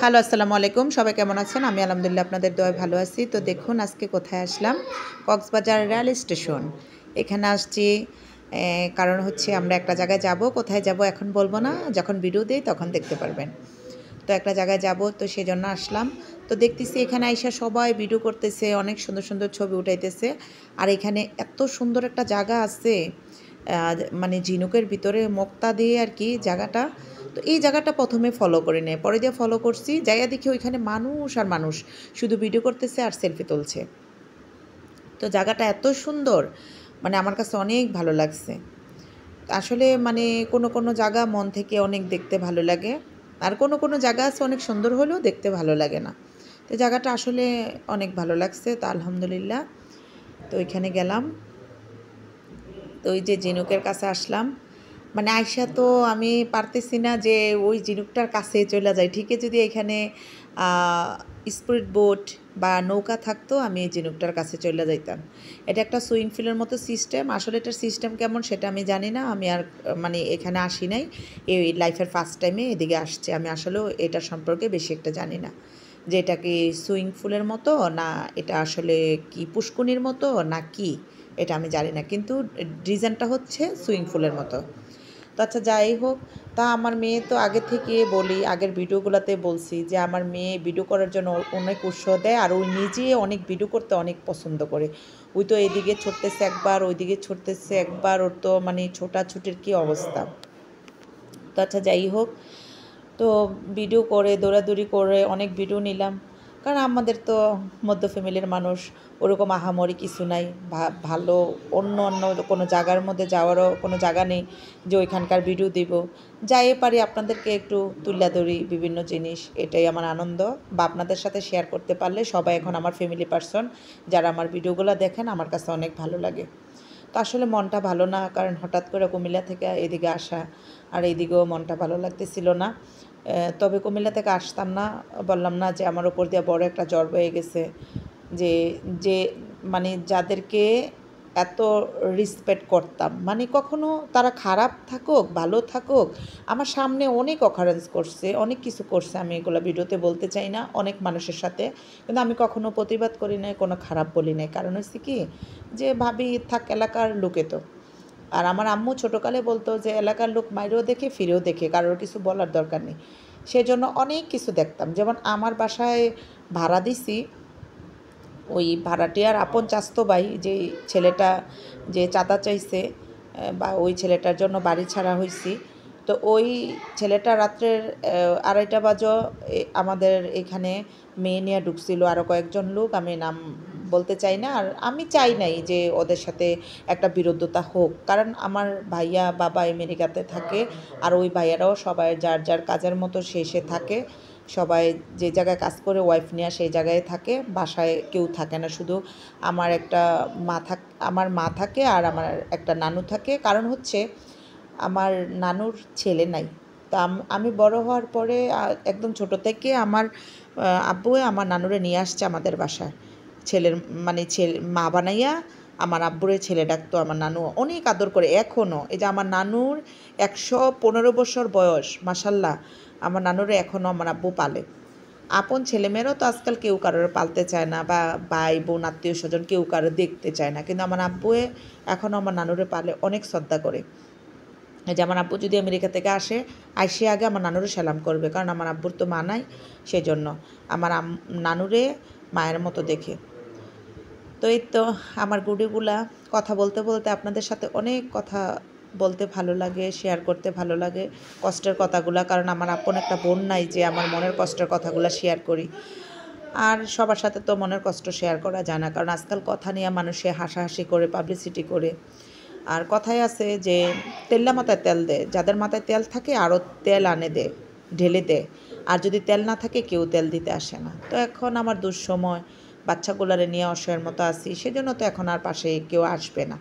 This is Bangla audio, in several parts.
হ্যালো, আসসালামু আলাইকুম। সবাই কেমন আছেন? আমি আলহামদুলিল্লাহ আপনাদের দোয়ায় ভালো আছি। তো দেখুন আজকে কোথায় আসলাম? Cox's Bazar rail station. এখানে আসছি কারণ হচ্ছে আমরা একটা জায়গায় যাব। কোথায় যাব এখন বলব না। যখন ভিডিও দেই তখন দেখতে পারবেন। তো একটা জায়গায় যাব, তো সেজন্য আসলাম। তো দেখতেছি এখানে আইসা সবাই ভিডিও করতেছে, অনেক সুন্দর, সুন্দর ছবি উঠাইতেছে। আর এখানে এত সুন্দর একটা জায়গা আছে, মানে ঝিনুকের ভিতরে মুক্তা দিয়ে আর কি জায়গাটা। তো এই জায়গাটা প্রথমে ফলো করে নেয়, পরে দিয়ে ফলো করছি, জায়গা দেখি ওইখানে মানুষ আর মানুষ শুধু ভিডিও করতেছে আর সেলফি তুলছে। তো জায়গাটা এত সুন্দর, মানে আমার কাছে অনেক ভালো লাগছে। আসলে মানে কোনো কোনো জায়গা মন থেকে অনেক দেখতে ভালো লাগে, আর কোনো কোনো জায়গা আছে অনেক সুন্দর হলেও দেখতে ভালো লাগে না। তো জায়গাটা আসলে অনেক ভালো লাগছে, তো আলহামদুলিল্লাহ। তো ওইখানে গেলাম, তো ওই যে ঝিনুকের কাছে আসলাম, মানে আইসা তো আমি পারতেছি না যে ওই ঝিনুকটার কাছে চলে যাই। ঠিকই যদি এখানে স্পিড বোট বা নৌকা থাকতো, আমি এই ঝিনুকটার কাছে চলে যাইতাম। এটা একটা সুইমিং পুলের মতো সিস্টেম। আসলে এটার সিস্টেম কেমন সেটা আমি জানি না। আমি আর মানে এখানে আসি নাই, এই লাইফের ফার্স্ট টাইমে এদিকে আসছে। আমি আসলেও এটা সম্পর্কে বেশি একটা জানি না, যে এটা কি সুইমিং পুলের মতো না এটা আসলে কি পুষ্কুনির মতো না কি, এটা আমি জানি না। কিন্তু ডিজাইনটা হচ্ছে সুইমিং পুলের মতো। তো আচ্ছা, যাই হোক, তা আমার মেয়ে তো আগে থেকে বলি, আগের ভিডিওগুলোতে বলছি যে আমার মেয়ে ভিডিও করার জন্য অনেক উৎসাহ দেয়, আর ওই নিজে অনেক ভিডিও করতে অনেক পছন্দ করে। ওই তো এদিকে ছুটতেছে একবার, ওইদিকে ছুটতেছে একবার, ওর তো মানে ছোটাছুটির কী অবস্থা। তো আচ্ছা, যাই হোক, তো ভিডিও করে দৌড়াদৌড়ি করে অনেক ভিডিও নিলাম, কারণ আমাদের তো মধ্য ফ্যামিলির মানুষ, ওরকম আহামরি কিছু নাই। ভালো অন্য অন্য কোনো জায়গার মধ্যে যাওয়ারও কোনো জায়গা নেই যে ওইখানকার ভিডিও দিব। যাই পারি আপনাদেরকে একটু তুলে ধরি বিভিন্ন জিনিস, এটাই আমার আনন্দ। বা আপনাদের সাথে শেয়ার করতে পারলে, সবাই এখন আমার ফ্যামিলি পারসন, যারা আমার ভিডিওগুলো দেখেন, আমার কাছে অনেক ভালো লাগে। তো আসলে মনটা ভালো না, কারণ হঠাৎ করে কুমিল্লা থেকে এদিকে আসা, আর এইদিকেও মনটা ভালো লাগতেছিল না। তবে কুমিল্লা থেকে আসতাম না, বললাম না যে আমার ওপর দিয়ে বড় একটা জ্বর হয়ে গেছে। যে যে মানে যাদেরকে এত রেসপেক্ট করতাম, মানে কখনো তারা খারাপ থাকুক ভালো থাকুক, আমার সামনে অনেক অকারেন্স করছে, অনেক কিছু করছে, আমি এগুলো ভিডিওতে বলতে চাই না, অনেক মানুষের সাথে। কিন্তু আমি কখনো প্রতিবাদ করি নাই, কোনো খারাপ বলি নাই। কারণ হচ্ছে কি, যে ভাবি থাক এলাকার লোকে তো। আর আমার আম্মু ছোটোকালে বলতো যে এলাকার লোক মাইরেও দেখে ফিরেও দেখে, কারোর কিছু বলার দরকার নেই। সেজন্য অনেক কিছু দেখতাম। যেমন আমার বাসায় ভাড়া দিছি, ওই ভাড়াটিয়ার আপন চাস্তো ভাই, যে ছেলেটা যে চাঁদা চাইছে, বা ওই ছেলেটার জন্য বাড়ি ছাড়া হয়েছি। তো ওই ছেলেটা রাত্রের 2:30 বাজে আমাদের এখানে মেয়ে নিয়ে ঢুকছিল, আরও কয়েকজন লোক, আমি নাম বলতে চাই না। আর আমি চাই নাই যে ওদের সাথে একটা বিরোধতা হোক, কারণ আমার ভাইয়া বাবা আমেরিকাতে থাকে, আর ওই ভাইয়ারাও সবাই যার যার কাজের মতো সে থাকে। সবাই যে জায়গায় কাজ করে ওয়াইফ নিয়ে সেই জায়গায় থাকে, বাসায় কেউ থাকে না। শুধু আমার মা থাকে আর আমার একটা নানু থাকে। কারণ হচ্ছে আমার নানুর ছেলে নাই। তো আমি বড় হওয়ার পরে একদম ছোটো থেকে আমার আব্বু আমার নানুরে নিয়ে আসছে আমাদের বাসায়। ছেলের মানে মা বানাইয়া আমার আব্বুরে ছেলে ডাকতো। আমার নানু অনেক আদর করে এখনও। এই যে আমার নানুর 115 বছর বয়স, মাশাল্লাহ, আমার নানুরে এখনও আমার আব্বু পালে। আপন ছেলেমেয়েরাও তো আজকাল কেউ কারোর পালতে চায় না, বা ভাই বোন আত্মীয় স্বজন কেউ কারো দেখতে চায় না, কিন্তু আমার আব্বুয়ে এখনও আমার নানুরে পালে, অনেক শ্রদ্ধা করে। যে আমার আব্বু যদি আমেরিকা থেকে আইসে আগে আমার নানুরে সালাম করবে, কারণ আমার আব্বুর তো মা নাই, সেই জন্য আমার নানুরে মায়ের মতো দেখে। তো এই তো আমার গুডিগুলা কথা বলতে বলতে আপনাদের সাথে অনেক কথা বলতে ভালো লাগে, শেয়ার করতে ভালো লাগে কষ্টের কথাগুলা, কারণ আমার আপন একটা বোন নাই যে আমার মনের কষ্টের কথাগুলো শেয়ার করি। আর সবার সাথে তো মনের কষ্ট শেয়ার করা যায় না, কারণ আজকাল কথা নিয়ে মানুষে হাসাহাসি করে, পাবলিসিটি করে। আর কথায় আছে যে তেল্লা মাথায় তেল দেয়, যাদের মাথায় তেল থাকে আরও তেল আনে দেয়, ঢেলে দেয়। আর যদি তেল না থাকে কেউ তেল দিতে আসে না। তো এখন আমার দুঃসময়, বাচ্চাগুলারে নিয়ে অসহায়ের মতো আছি, সেজন্য তো এখন আর পাশে কেউ আসবে না।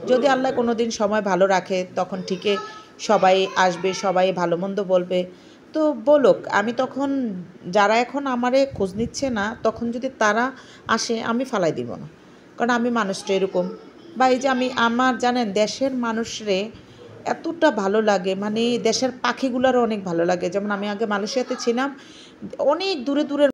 যদি আল্লাহ কোনো দিন সময় ভালো রাখে, তখন ঠিকই সবাই আসবে, সবাই ভালো মন্দ বলবে। তো বলুক, আমি তখন, যারা এখন আমারে খোঁজ নিচ্ছে না, তখন যদি তারা আসে, আমি ফালাই দিব না, কারণ আমি মানুষটা এরকম। বা এই যে আমার জানেন দেশের মানুষরে এতটা ভালো লাগে, মানে দেশের পাখিগুলোরও অনেক ভালো লাগে। যেমন আমি আগে মালয়েশিয়াতে ছিলাম, অনেক দূরে দূরের